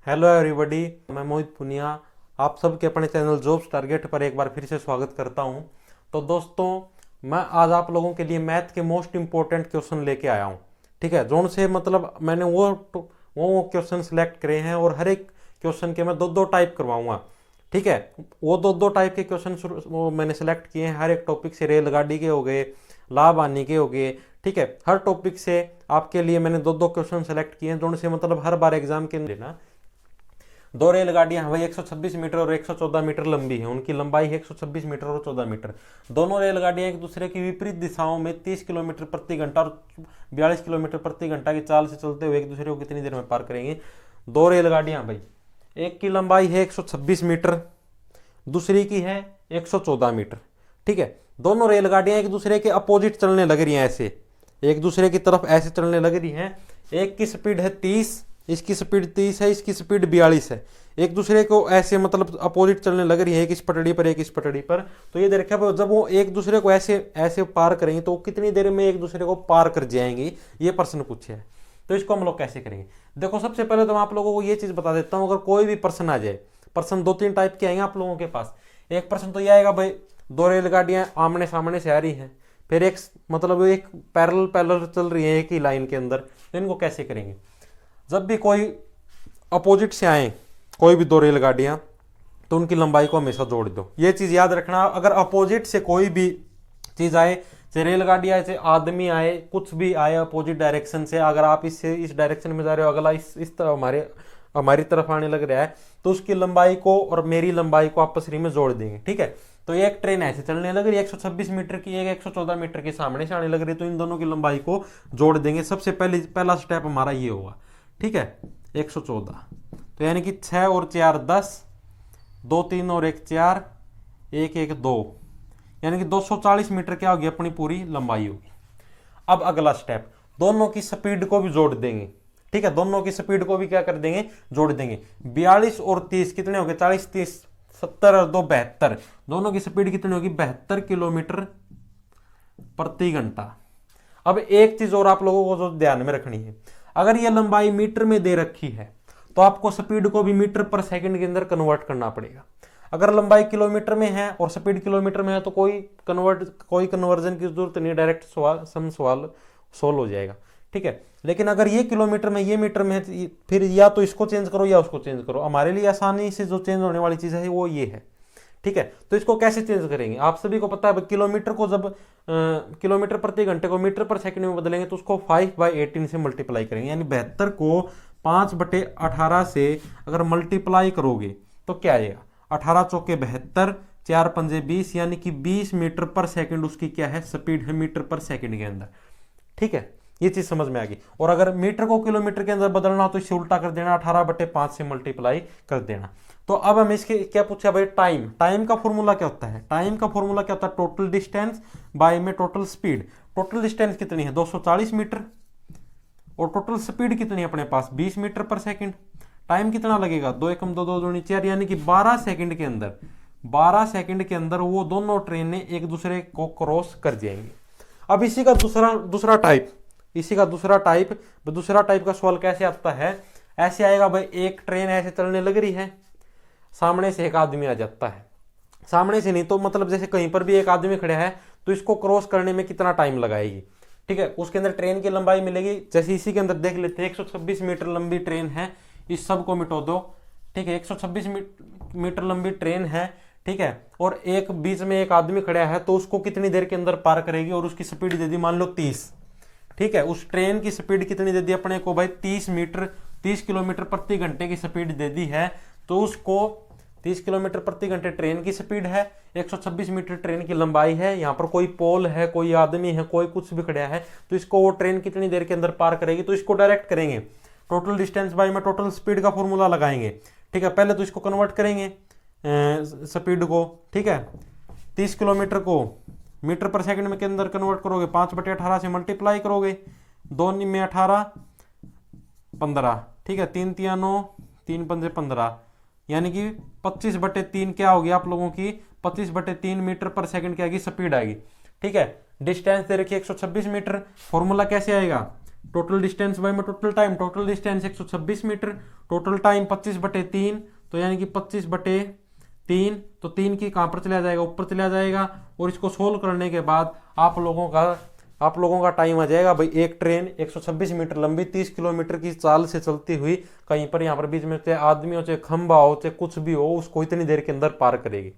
Hello everybody, मैं मोहित पुनिया आप सबके अपने चैनल जॉब्स टारगेट पर एक बार फिर से स्वागत करता हूं। तो दोस्तों, मैं आज आप लोगों के लिए मैथ के मोस्ट इंपॉर्टेंट क्वेश्चन लेके आया हूं। ठीक है, जोन से मतलब मैंने वो क्वेश्चन सिलेक्ट करे हैं और हर एक क्वेश्चन के मैं दो दो टाइप करवाऊंगा। ठीक है, वो दो दो टाइप के क्वेश्चन वो मैंने सेलेक्ट किए हैं। हर एक टॉपिक से, रेलगाड़ी के हो गए, लाभ आने के हो गए। ठीक है, हर टॉपिक से आपके लिए मैंने दो दो क्वेश्चन सेलेक्ट किए हैं, जोन से मतलब हर बार एग्जाम के लेना। दो रेलगाड़ियां वही 126 मीटर और 114 मीटर लंबी है। उनकी लंबाई है 126 मीटर और 14 मीटर। दोनों रेलगाड़ियां एक दूसरे की विपरीत दिशाओं में 30 किलोमीटर प्रति घंटा और 42 किलोमीटर प्रति घंटा की चाल से चलते हुए एक दूसरे को कितनी देर में पार करेंगे। दो रेलगाड़ियां भाई, एक की लंबाई है 126 मीटर, दूसरी की है 114 मीटर। ठीक है, दोनों रेलगाड़ियां एक दूसरे के अपोजिट चलने लग रही हैं, ऐसे एक दूसरे की तरफ ऐसे चलने लग रही हैं। एक की स्पीड है 30, इसकी स्पीड 30 है, इसकी स्पीड 42 है। एक दूसरे को ऐसे मतलब अपोजिट चलने लग रही है, एक इस पटड़ी पर एक इस पटड़ी पर। तो ये देखा, जब वो एक दूसरे को ऐसे ऐसे पार करेंगे तो कितनी देर में एक दूसरे को पार कर जाएंगे, ये प्रश्न पूछे है। तो इसको हम लोग कैसे करेंगे? देखो, सबसे पहले तो मैं आप लोगों को ये चीज बता देता हूं। अगर कोई भी प्रश्न आ जाए, प्रश्न दो तीन टाइप के आएंगे आप लोगों के पास। एक प्रश्न तो यह आएगा भाई, दो रेलगाड़ियां आमने सामने से आ रही हैं, फिर एक मतलब एक पैरेलल पैरेलल चल रही है एक ही लाइन के अंदर। तो इनको कैसे करेंगे? जब भी कोई अपोजिट से आए कोई भी दो रेलगाड़ियां, तो उनकी लंबाई को हमेशा जोड़ दो। ये चीज याद रखना, अगर अपोजिट से कोई भी चीज आए, चाहे रेलगाड़ी आए, चाहे आदमी आए, कुछ भी आए अपोजिट डायरेक्शन से, अगर आप इससे इस डायरेक्शन में जा रहे हो, अगला इस तरफ हमारी तरफ आने लग रहा है, तो उसकी लंबाई को और मेरी लंबाई को आपस में जोड़ देंगे। ठीक है, तो एक ट्रेन ऐसे चलने लग रही है 126 मीटर की, एक 114 मीटर के सामने से आने लग रही है, तो इन दोनों की लंबाई को जोड़ देंगे। सबसे पहला स्टेप हमारा ये होगा। ठीक है, 114, तो यानी कि 6 और 4 10, 2 3 और 1 4, 1 1 2, यानी कि 240 मीटर क्या होगी अपनी पूरी लंबाई होगी। अब अगला स्टेप, दोनों की स्पीड को भी जोड़ देंगे। ठीक है, दोनों की स्पीड को भी क्या कर देंगे? जोड़ देंगे। 42 और 30 कितने हो गए? 40 30 70 और 2 72। दोनों की स्पीड कितनी होगी? 72 किलोमीटर प्रति घंटा। अब एक चीज और आप लोगों को जो ध्यान में रखनी है, अगर ये लंबाई मीटर में दे रखी है तो आपको स्पीड को भी मीटर पर सेकंड के अंदर कन्वर्ट करना पड़ेगा। अगर लंबाई किलोमीटर में है और स्पीड किलोमीटर में है तो कोई कन्वर्जन की जरूरत नहीं, डायरेक्ट सवाल सोल्व हो जाएगा। ठीक है, लेकिन अगर ये किलोमीटर में ये मीटर में है, फिर या तो इसको चेंज करो या उसको चेंज करो। हमारे लिए आसानी से जो चेंज होने वाली चीज है वो ये है। ठीक है, तो इसको कैसे चेंज करेंगे? आप सभी को पता है, किलोमीटर को जब किलोमीटर प्रति घंटे को मीटर पर सेकंड में बदलेंगे तो उसको 5/18 से मल्टीप्लाई करेंगे। यानी 72 को 5/18 से अगर मल्टीप्लाई करोगे तो क्या आएगा? 18 चौके 72, 4 पंजे 20, यानी कि 20 मीटर पर सेकंड उसकी क्या है? स्पीड है मीटर पर सेकंड के अंदर। ठीक है, ये चीज समझ में आ गई। और अगर मीटर को किलोमीटर के अंदर बदलना हो तो इसे उल्टा कर देना, 18/5 से मल्टीप्लाई कर देना। तो अब हम इसके क्या पूछा भाई? टाइम का फॉर्मूला क्या होता है? टाइम का फॉर्मूला क्या होता है? टोटल डिस्टेंस बाय में टोटल स्पीड। टोटल डिस्टेंस कितनी है? 240 मीटर, और टोटल स्पीड कितनी है अपने पास? 20 मीटर पर सेकंड। टाइम कितना लगेगा? 2 एकम 2 2 दूनी 4, यानी कि 12 सेकंड के अंदर, 12 सेकंड के अंदर वो दोनों ट्रेनें एक दूसरे को क्रॉस कर जाएंगी। अब इसी का दूसरा टाइप का सवाल कैसे आता है? ऐसे आएगा भाई, एक ट्रेन ऐसे चलने लग रही है, सामने से एक आदमी आ जाता है। सामने से नहीं तो मतलब जैसे कहीं पर भी एक आदमी खड़ा है, तो इसको क्रॉस करने में कितना टाइम लगाएगी? ठीक है, उसके अंदर ट्रेन की लंबाई मिलेगी। जैसे इसी के अंदर देख लेते हैं, 126 मीटर लंबी ट्रेन है, इस सब को मिटो दो। ठीक है, 126 मीटर लंबी ट्रेन है। ठीक है, और एक बीच में एक आदमी खड़ा है, तो उसको कितनी देर के अंदर पार करेगी? और उसकी स्पीड दे दी मान लो 30। ठीक है, उस ट्रेन की स्पीड कितनी दे दी अपने को भाई? 30 किलोमीटर प्रति घंटे की स्पीड दे दी है। तो उसको 30 किलोमीटर प्रति घंटे ट्रेन की स्पीड है, 126 मीटर ट्रेन की लंबाई है। यहाँ पर कोई पोल है, कोई आदमी है, कोई कुछ भी खड़ा है, तो इसको वो ट्रेन कितनी देर के अंदर पार करेगी? तो इसको डायरेक्ट करेंगे, टोटल डिस्टेंस बाय में टोटल स्पीड का फॉर्मूला लगाएंगे। ठीक है, पहले तो इसको कन्वर्ट करेंगे स्पीड को। ठीक है, 30 किलोमीटर को मीटर पर सेकंड में के अंदर कन्वर्ट करोगे, 5/18 से मल्टीप्लाई करोगे, 2 में 18 15। ठीक है, 3 3 9, 3 पंजे 15, यानी कि 25/3 क्या होगी आप लोगों की? 25/3 मीटर पर सेकंड क्या आएगी? स्पीड आएगी। ठीक है, डिस्टेंस दे रखी है 126 मीटर। फॉर्मूला कैसे आएगा? टोटल डिस्टेंस बाय में total time, total distance 126 metre, total time 25/3, तो यानी कि 25/3, तो 3 की कहाँ पर चला जाएगा, ऊपर चला जाएगा। और इसको सोल्व करने के बाद आप लोगों का टाइम आ जाएगा भाई, एक ट्रेन 126 मीटर लंबी 30 किलोमीटर की चाल से चलती हुई कहीं पर यहाँ पर बीच में चाहे आदमी हो चाहे खंबा हो चाहे कुछ भी हो, उसको इतनी देर के अंदर पार करेगी।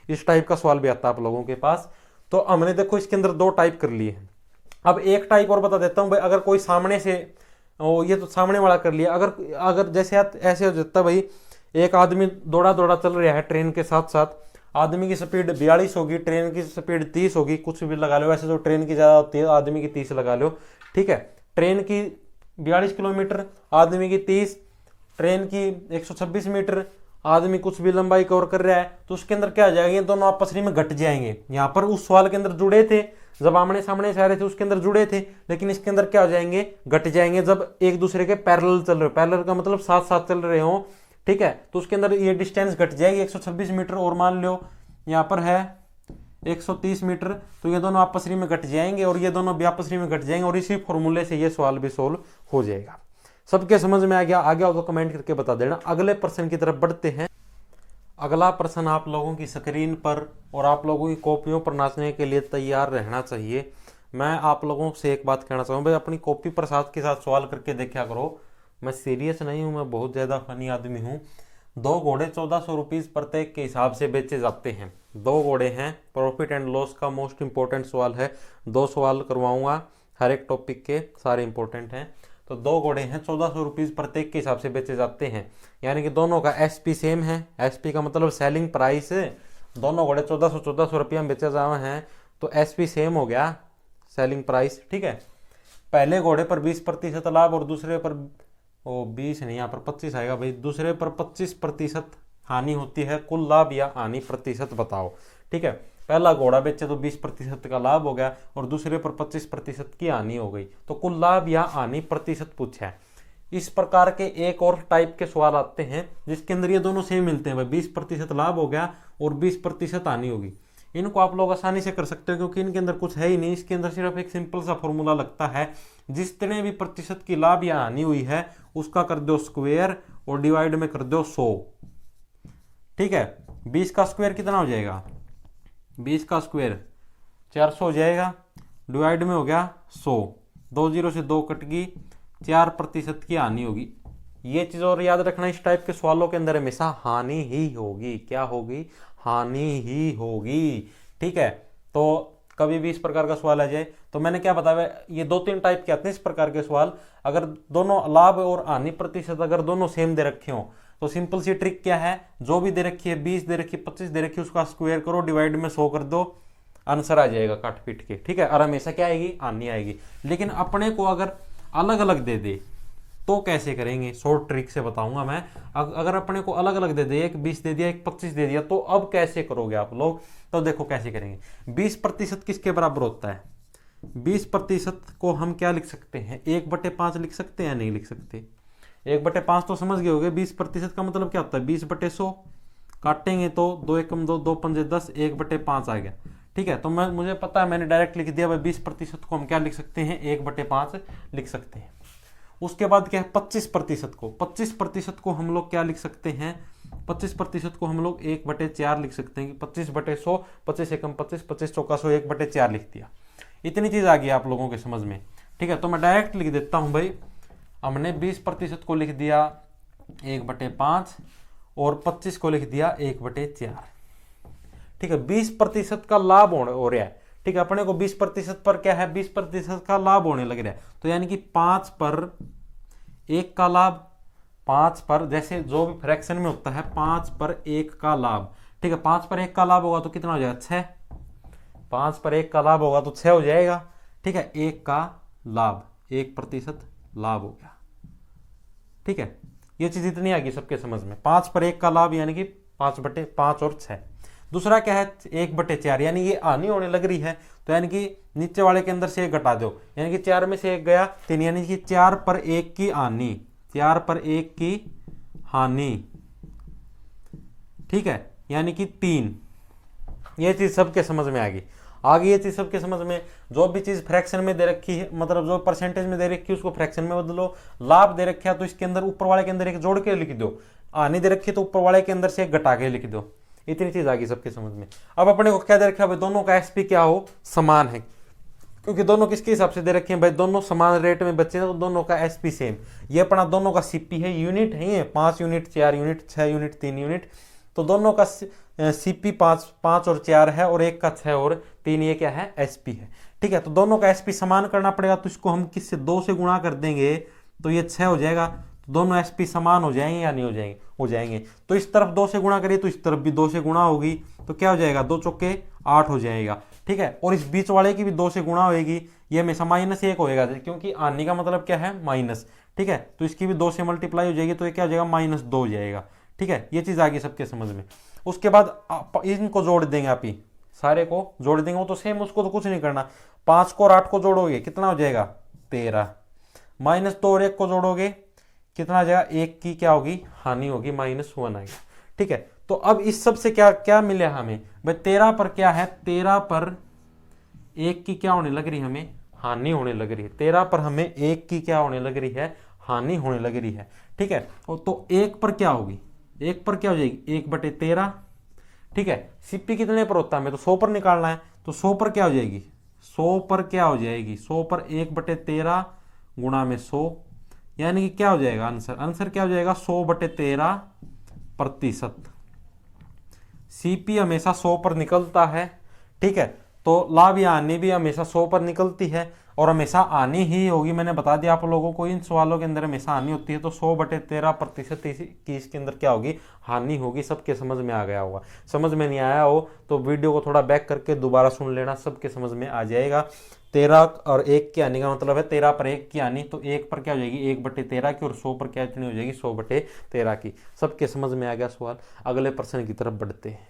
इस टाइप का सवाल भी आता है आप लोगों के पास। तो हमने देखो इसके अंदर 2 टाइप कर लिए हैं। अब एक टाइप और बता देता हूं भाई, अगर कोई सामने से, ये तो सामने वाला कर लिया, अगर जैसे ऐसे हो जाता भाई, एक आदमी दौड़ा दौड़ा चल रहा है ट्रेन के साथ साथ, आदमी की स्पीड 42 होगी, ट्रेन की स्पीड 30 होगी, कुछ भी लगा लो, वैसे तो ट्रेन की ज़्यादा होती है, आदमी की 30 लगा लो, ठीक है। ट्रेन की 42 किलोमीटर, आदमी की 30, ट्रेन की 126 मीटर, आदमी कुछ भी लंबाई कवर कर रहा है, तो उसके अंदर क्या आ जाएंगे, दोनों आपस में घट जाएंगे। यहाँ पर उस सवाल के अंदर जुड़े थे, जब आमने सामने से आ रहे थे उसके अंदर जुड़े थे, लेकिन इसके अंदर क्या हो जाएंगे, घट जाएंगे जब एक दूसरे के पैरेलल चल रहे हो। पैरेलल का मतलब साथ साथ चल रहे हो, ठीक है, तो उसके अंदर ये डिस्टेंस घट जाएगी 126 मीटर, और मान लो यहाँ पर है 130 मीटर, तो ये दोनों आपस में घट जाएंगे और ये दोनों भी आपस में घट जाएंगे, और इसी फॉर्मूले से ये सवाल भी सोल्व हो जाएगा। सबके समझ में आ गया हो तो कमेंट करके बता देना। अगले प्रश्न की तरफ बढ़ते हैं। अगला प्रश्न आप लोगों की स्क्रीन पर और आप लोगों की कॉपियों पर नाचने के लिए तैयार रहना चाहिए। मैं आप लोगों से एक बात कहना चाहूँ भाई, अपनी कॉपी पर साथ के साथ सवाल करके देखा करो। मैं सीरियस नहीं हूँ, मैं बहुत ज़्यादा फनी आदमी हूँ। 2 घोड़े 1400 रुपीज़ प्रत्येक के हिसाब से बेचे जाते हैं। 2 घोड़े हैं, प्रॉफिट एंड लॉस का मोस्ट इंपॉर्टेंट सवाल है। 2 सवाल करवाऊंगा, हर एक टॉपिक के सारे इंपॉर्टेंट हैं। तो 2 घोड़े हैं, 1400 रुपीज़ प्रत्येक के हिसाब से बेचे जाते हैं, यानी कि दोनों का एसपी सेम है। एसपी का मतलब सेलिंग प्राइस, दोनों घोड़े 1400 रुपया में बेचे जा रहे हैं, तो एसपी सेम हो गया, सेलिंग प्राइस, ठीक है। पहले घोड़े पर 20% लाभ और दूसरे पर 20 नहीं, यहाँ पर 25 आएगा भाई, दूसरे पर 25% हानि होती है। कुल लाभ या हानि प्रतिशत बताओ, ठीक है। पहला घोड़ा बेचे तो 20% का लाभ हो गया और दूसरे पर 25% की हानि हो गई, तो कुल लाभ या हानि प्रतिशत पूछा है। इस प्रकार के एक और टाइप के सवाल आते हैं जिसके अंदर ये दोनों सेम मिलते हैं भाई, 20% लाभ हो गया और 20% हानि होगी। इनको आप लोग आसानी से कर सकते हो क्योंकि इनके अंदर कुछ है ही नहीं। इसके अंदर सिर्फ एक सिंपल सा फॉर्मूला लगता है, जितने भी प्रतिशत की लाभ या हानि हुई है उसका कर दो स्क्वायर और डिवाइड में कर दो 100, ठीक है। 20 का स्क्वायर कितना हो जाएगा, 20 का स्क्वायर 400 हो जाएगा, डिवाइड में हो गया 100, 2 0 से 2 कट गई, 4% की हानि होगी। ये चीज और याद रखना, इस टाइप के सवालों के अंदर हमेशा हानि ही होगी। क्या होगी, हानि ही होगी, ठीक है। तो कभी भी इस प्रकार का सवाल आ जाए तो मैंने क्या बताया, ये 2-3 टाइप के आते हैं इस प्रकार के सवाल। अगर दोनों लाभ और हानि प्रतिशत अगर दोनों सेम दे रखे हो तो सिंपल सी ट्रिक क्या है, जो भी दे रखी है 20 दे रखी है 25 दे रखी है उसका स्क्वायर करो, डिवाइड में 100 कर दो, आंसर आ जाएगा काट पीट के, ठीक है। और हमेशा क्या आएगी, हानि आएगी। लेकिन अपने को अगर अलग अलग दे दे तो कैसे करेंगे, शॉर्ट ट्रिक से बताऊंगा मैं। अगर अपने को अलग अलग दे दे, एक 20 दे दिया एक 25 दे दिया, तो अब कैसे करोगे आप लोग, तो देखो कैसे करेंगे। 20% किसके बराबर होता है, 20% को हम क्या लिख सकते हैं, 1/5 लिख सकते हैं, नहीं लिख सकते। 1/5 तो समझ गए होगे। 20% का मतलब क्या होता है, 20/100 काटेंगे तो 2 एकम 2, 2 पंजे 10, 1/5 आ गया, ठीक है। तो मुझे पता है, मैंने डायरेक्ट लिख दिया भाई, 20% को हम क्या लिख सकते हैं, 1/5 लिख सकते हैं। उसके बाद क्या है, 25% को हम लोग क्या लिख सकते हैं, 25% को हम लोग 1/4 लिख सकते हैं। 25/100, 25 एकम 25, 25 चौका 100, 1/4 लिख दिया। इतनी चीज आ गई आप लोगों के समझ में, ठीक है। तो मैं डायरेक्ट लिख देता हूं भाई, हमने 20% को लिख दिया 1/5 और 25 को लिख दिया 1/4, ठीक है। 20% का लाभ हो रहा है, ठीक है। अपने को 20% पर क्या है, 20% का लाभ होने लग रहा है, तो यानी कि 5 पर 1 का लाभ, 5 पर जैसे जो भी फ्रैक्शन में होता है 5 पर 1 का लाभ, ठीक है। 5 पर 1 का लाभ होगा तो कितना हो जाएगा, 6। 5 पर 1 का लाभ होगा तो 6 हो जाएगा, ठीक है। 1 का लाभ, 1% लाभ हो गया, ठीक है। ये चीज इतनी आ गई सबके समझ में। 5 पर 1 का लाभ यानी कि 5/5 और 6। दूसरा क्या है, 1/4, यानी ये हानि होने लग रही है, तो यानी कि नीचे वाले के अंदर से 1 घटा दो, यानी कि 4 में से 1 गया 3, यानी कि 4 पर 1 की हानि, 4 पर 1 की हानि, ठीक है, यानी कि 3। ये चीज सबके समझ में आ गई। आ गई ये चीज सबके समझ में। जो भी चीज फ्रैक्शन में दे रखी है, मतलब जो परसेंटेज में दे रखी है उसको फ्रैक्शन में बदलो। लाभ दे रखा है तो इसके अंदर ऊपर वाले के अंदर एक जोड़ के लिख दो, हानि दे रखी है तो ऊपर वाले के अंदर से एक घटा के लिख दो। इतनी चीज आ गई सबके समझ में। अब अपने को क्या दे रखा है भाई, दोनों का एसपी क्या हो, समान है, क्योंकि दोनों किसके हिसाब से दे रखे हैं भाई, दोनों समान रेट में बचे हैं तो दोनों का एसपी सेम। ये अपना दोनों का सीपी है, यूनिट है ये 5 यूनिट 4 यूनिट 6 यूनिट 3 यूनिट, तो दोनों का सीपी 5 और 4 है और एक का 6 और 3 ये क्या है, एसपी है। ठीक है, तो दोनों का एसपी समान करना पड़ेगा, तो इसको हम किससे 2 से गुणा कर देंगे तो ये 6 हो जाएगा। तो दोनों एसपी समान हो जाएंगे या नहीं हो जाएंगे, हो जाएंगे। तो इस तरफ 2 से गुणा करिए तो इस तरफ भी 2 से गुणा होगी, तो क्या हो जाएगा 2 चौके 8 हो जाएगा। ठीक है, और इस बीच वाले की भी 2 से गुणा होगी, ये हमेशा -1 होएगा, क्योंकि आने का मतलब क्या है माइनस। ठीक है, तो इसकी भी 2 से मल्टीप्लाई हो जाएगी, तो ये क्या हो जाएगा -2 हो जाएगा। ठीक है, ये चीज आ गई सबके समझ में। उसके बाद इनको जोड़ देंगे, आप ही सारे को जोड़ देंगे, वो तो सेम, उसको तो कुछ नहीं करना। 5 को और 8 को जोड़ोगे कितना हो जाएगा 13, -2 और 1 को जोड़ोगे कितना आ जाएगा, 1 की क्या होगी, हानि होगी, -1 आएगा। ठीक है, तो अब इस सब से क्या क्या मिले हमें भाई, 13 पर क्या है, 13 पर 1 की क्या होने लग रही है, हमें हानि होने लग रही है। 13 पर हमें 1 की क्या होने लग रही है, हानि होने लग रही है। ठीक है, तो 1 पर क्या होगी, 1 पर क्या हो जाएगी 1/13। ठीक है, सीपी कितने पर होता है, हमें तो 100 पर निकालना है, तो 100 पर क्या हो जाएगी, 100 पर क्या हो जाएगी, 100 पर 1/13 गुणा में 100, यानी कि क्या हो जाएगा आंसर, आंसर क्या हो जाएगा 100/13%। सीपी हमेशा 100 पर निकलता है। ठीक है, तो लाभ या हानि भी हमेशा 100 पर निकलती है और हमेशा हानि ही होगी। मैंने बता दिया आप लोगों को, इन सवालों के अंदर हमेशा हानि होती है, तो 100/13% की इसके अंदर क्या होगी, हानि होगी। सबके समझ में आ गया होगा। समझ में नहीं आया हो तो वीडियो को थोड़ा बैक करके दोबारा सुन लेना, सबके समझ में आ जाएगा। 13 और 1 की हानि का मतलब है 13 पर 1 की हानि, तो 1 पर क्या हो जाएगी 1/13 की, और 100 पर क्या इतनी हो जाएगी 100/13 की। सबके समझ में आ गया सवाल। अगले प्रश्न की तरफ बढ़ते हैं।